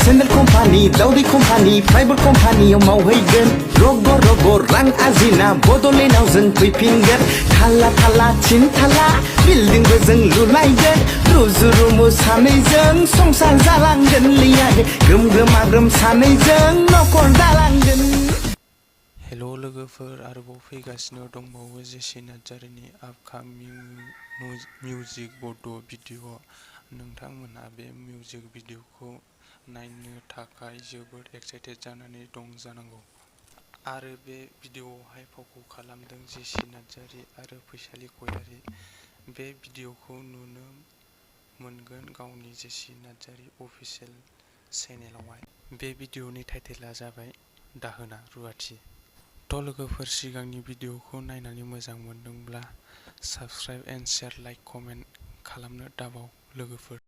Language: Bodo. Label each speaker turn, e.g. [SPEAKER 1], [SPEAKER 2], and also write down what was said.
[SPEAKER 1] सेन्डेल कम्पानि दावदै कम्पानि प्राइभेट कम्पानियाव मावहैगोन रग' रग' रां आरजिना बड'लेण्डआव जों फैफिनगोन थाला थाला थिन थाला बिल्डिंबो जों लुलायगोन रुजु रुमु सानैजों संसार जालांगोन लियागे ग्रोम ग्रोमा ग्रोम सानैजों न'खर दालांगोन।
[SPEAKER 2] हेल' लोगोफोर, आरोबाव फैगासिनो दंबावो जेसि नार्जारिनि आपकामिं मिउजिक भिडिअ भिडिअ'। नोंथांमोनहा बे मिउजिक भिडिअ'खौ नायनो थाखाय जोबोद एक्साइटेड जानानै दं जानांगौ। आरो बे भिडिअ'आवहाय फावखौ खालामदों जेसि नार्जारि आरो फैसालि गयारि। बे भिडिअ'खौ नुनो मोनगोन गावनि जेसि नार्जारि अफिसियेल चेनेलावहाय। बे भिडिअ'नि टाइटेला जाबाय दाहोना रुवाथि। थ' लोगोफोर, सिगांनि भिडिअ'खौ नायनानै मोजां मोनदोंब्ला subscribe and share like comment खालामनो दाबाव लोगोफोर।